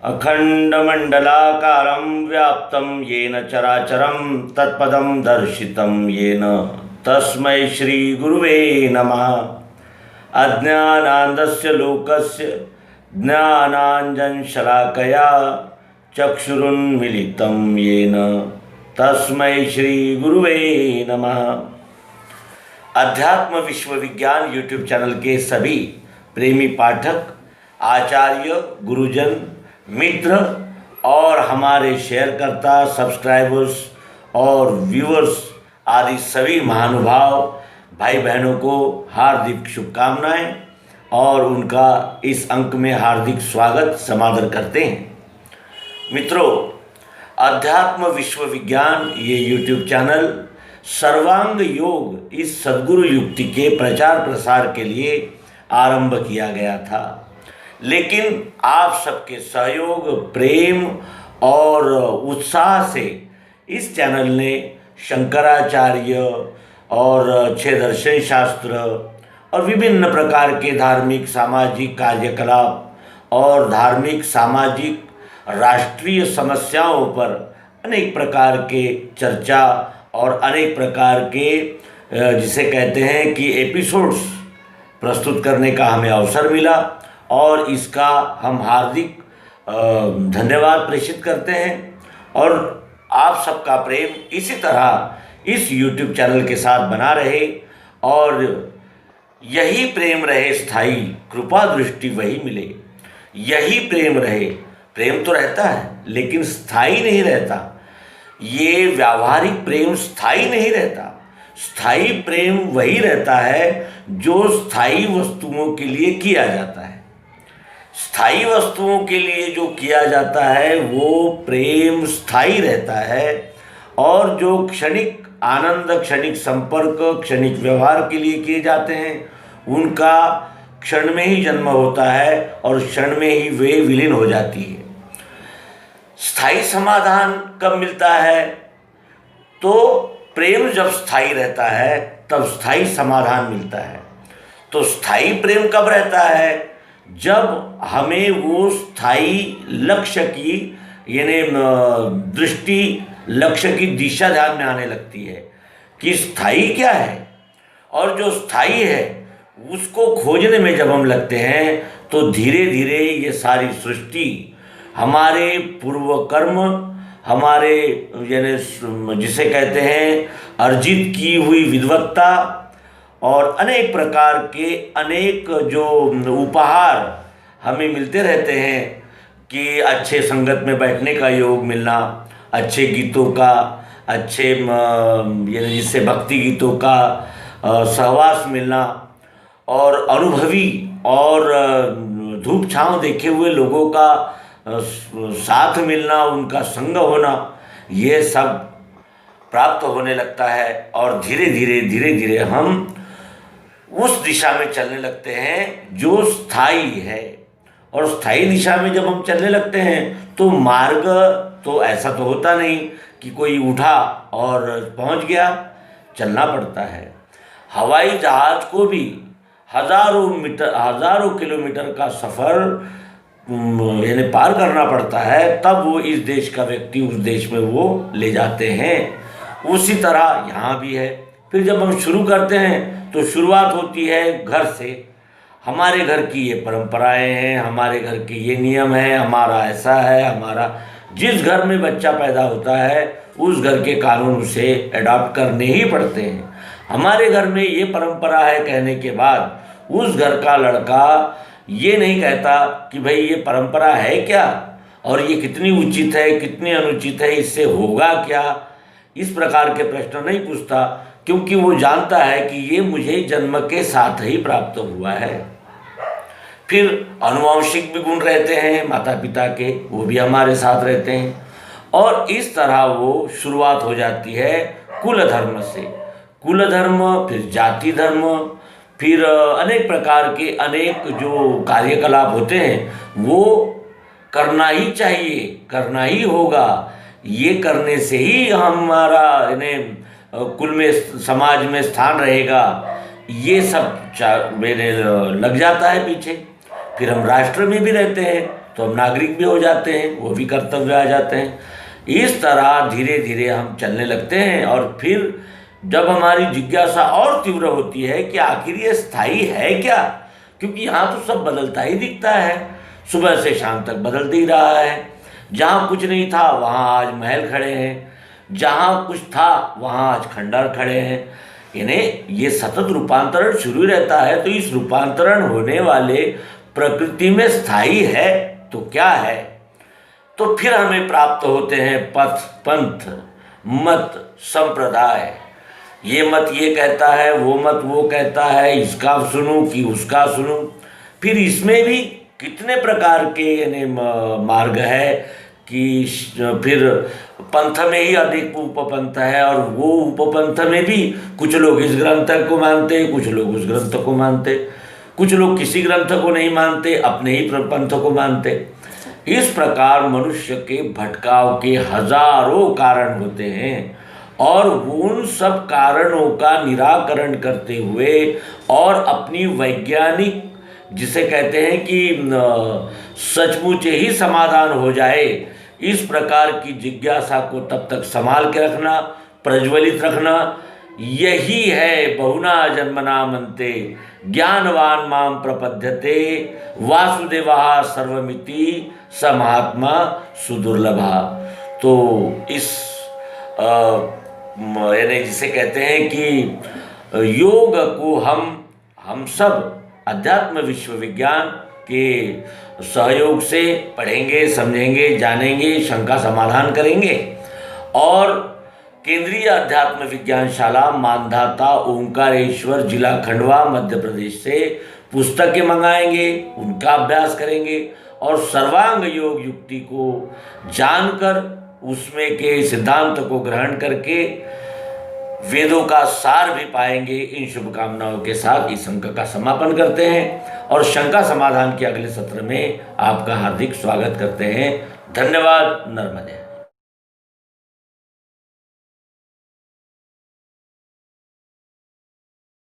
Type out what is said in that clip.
अखंडमंडलाकारं व्याप्तं येन चराचरं तत्पदं दर्शितं येन तस्मै श्रीगुरुवे नमः। अज्ञानान्धस्य लोकस्य ज्ञानाञ्जनशलाकया चक्षुरुन्मीलितं येन तस्मै श्रीगुरुवे नमः। अध्यात्म विश्वविज्ञान यूट्यूब चैनल के सभी प्रेमी पाठक, आचार्य, गुरुजन, मित्र और हमारे शेयरकर्ता, सब्सक्राइबर्स और व्यूअर्स आदि सभी महानुभाव भाई बहनों को हार्दिक शुभकामनाएं और उनका इस अंक में हार्दिक स्वागत समादर करते हैं। मित्रों, अध्यात्म विश्वविज्ञान ये यूट्यूब चैनल सर्वांग योग इस सद्गुरु युक्ति के प्रचार प्रसार के लिए आरंभ किया गया था, लेकिन आप सबके सहयोग, प्रेम और उत्साह से इस चैनल ने शंकराचार्य और 6 दर्शन शास्त्र और विभिन्न प्रकार के धार्मिक सामाजिक कार्यकलाप और धार्मिक सामाजिक राष्ट्रीय समस्याओं पर अनेक प्रकार के चर्चा और अनेक प्रकार के जिसे कहते हैं कि एपिसोड्स प्रस्तुत करने का हमें अवसर मिला और इसका हम हार्दिक धन्यवाद प्रेषित करते हैं। और आप सबका प्रेम इसी तरह इस YouTube चैनल के साथ बना रहे और यही प्रेम रहे स्थायी, कृपा दृष्टि वही मिले। यही प्रेम रहे, प्रेम तो रहता है लेकिन स्थायी नहीं रहता। ये व्यावहारिक प्रेम स्थायी नहीं रहता। स्थायी प्रेम वही रहता है जो स्थायी वस्तुओं के लिए किया जाता है। स्थायी वस्तुओं के लिए जो किया जाता है वो प्रेम स्थायी रहता है, और जो क्षणिक आनंद, क्षणिक संपर्क, क्षणिक व्यवहार के लिए किए जाते हैं उनका क्षण में ही जन्म होता है और क्षण में ही वे विलीन हो जाती है। स्थायी समाधान कब मिलता है? तो प्रेम जब स्थायी रहता है तब स्थायी समाधान मिलता है। तो स्थायी प्रेम कब रहता है? जब हमें वो स्थायी लक्ष्य की यानी दृष्टि, लक्ष्य की दिशा ध्यान में आने लगती है कि स्थायी क्या है, और जो स्थायी है उसको खोजने में जब हम लगते हैं तो धीरे धीरे ये सारी सृष्टि, हमारे पूर्व कर्म, हमारे यानी जिसे कहते हैं अर्जित की हुई विद्वत्ता और अनेक प्रकार के अनेक जो उपहार हमें मिलते रहते हैं कि अच्छे संगत में बैठने का योग मिलना, अच्छे गीतों का, अच्छे यानी जिससे भक्ति गीतों का सहवास मिलना और अनुभवी और धूप छांव देखे हुए लोगों का साथ मिलना, उनका संग होना, ये सब प्राप्त होने लगता है और धीरे धीरे हम उस दिशा में चलने लगते हैं जो स्थायी है। और स्थायी दिशा में जब हम चलने लगते हैं तो मार्ग तो ऐसा तो होता नहीं कि कोई उठा और पहुंच गया, चलना पड़ता है। हवाई जहाज को भी हजारों किलोमीटर का सफ़र यानी पार करना पड़ता है, तब वो इस देश का व्यक्ति उस देश में वो ले जाते हैं। उसी तरह यहाँ भी है। फिर जब हम शुरू करते हैं तो शुरुआत होती है घर से। हमारे घर की ये परंपराएं हैं, हमारे घर के ये नियम हैं, हमारा ऐसा है, हमारा जिस घर में बच्चा पैदा होता है उस घर के कानून उसे अडॉप्ट करने ही पड़ते हैं। हमारे घर में ये परंपरा है कहने के बाद उस घर का लड़का ये नहीं कहता कि भाई ये परंपरा है क्या और ये कितनी उचित है, कितनी अनुचित है, इससे होगा क्या, इस प्रकार के प्रश्न नहीं पूछता, क्योंकि वो जानता है कि ये मुझे जन्म के साथ ही प्राप्त हुआ है। फिर अनुवांशिक भी गुण रहते हैं माता पिता के, वो भी हमारे साथ रहते हैं और इस तरह वो शुरुआत हो जाती है कुल धर्म से। कुल धर्म, फिर जाति धर्म, फिर अनेक प्रकार के अनेक जो कार्यकलाप होते हैं वो करना ही चाहिए, करना ही होगा। ये करने से ही हमारा कुल में, समाज में स्थान रहेगा। ये सब मेरे लग जाता है पीछे। फिर हम राष्ट्र में भी रहते हैं तो हम नागरिक भी हो जाते हैं, वो भी कर्तव्य आ जाते हैं। इस तरह धीरे धीरे हम चलने लगते हैं और फिर जब हमारी जिज्ञासा और तीव्र होती है कि आखिर ये स्थायी है क्या, क्योंकि यहाँ तो सब बदलता ही दिखता है, सुबह से शाम तक बदलते ही रहा है। जहाँ कुछ नहीं था वहाँ आज महल खड़े हैं, जहाँ कुछ था वहाँ आज खंडर खड़े हैं। यानी ये सतत रूपांतरण शुरू रहता है। तो इस रूपांतरण होने वाले प्रकृति में स्थायी है तो क्या है? तो फिर हमें प्राप्त होते हैं पथ, पंथ, मत, संप्रदाय। ये मत ये कहता है, वो मत वो कहता है, इसका सुनूं कि उसका सुनूं। फिर इसमें भी कितने प्रकार के यानी मार्ग है कि फिर पंथ में ही अनेक उपपंथ है, और वो उपपंथ में भी कुछ लोग इस ग्रंथ को मानते, कुछ लोग उस ग्रंथ को मानते, कुछ लोग किसी ग्रंथ को नहीं मानते, अपने ही पंथ को मानते। इस प्रकार मनुष्य के भटकाव के हजारों कारण होते हैं, और उन सब कारणों का निराकरण करते हुए और अपनी वैज्ञानिक, जिसे कहते हैं कि सचमुच ही समाधान हो जाए, इस प्रकार की जिज्ञासा को तब तक संभाल के रखना, प्रज्वलित रखना, यही है बहुना जन्मना मनते ज्ञानवान माम प्रपद्यते वासुदेवा सर्वमिति स महात्मा सुदुर्लभा। तो इस यानी जिसे कहते हैं कि योग को हम सब अध्यात्म विश्वविज्ञान के सहयोग से पढ़ेंगे, समझेंगे, जानेंगे, शंका समाधान करेंगे, और केंद्रीय अध्यात्म विज्ञानशाला मानधाता ओंकारेश्वर, जिला खंडवा, मध्य प्रदेश से पुस्तकें मंगाएंगे, उनका अभ्यास करेंगे, और सर्वांग योग युक्ति को जानकर उसमें के सिद्धांत को ग्रहण करके वेदों का सार भी पाएंगे। इन शुभकामनाओं के साथ इस अंक का समापन करते हैं और शंका समाधान के अगले सत्र में आपका हार्दिक स्वागत करते हैं। धन्यवाद। नर्मदे।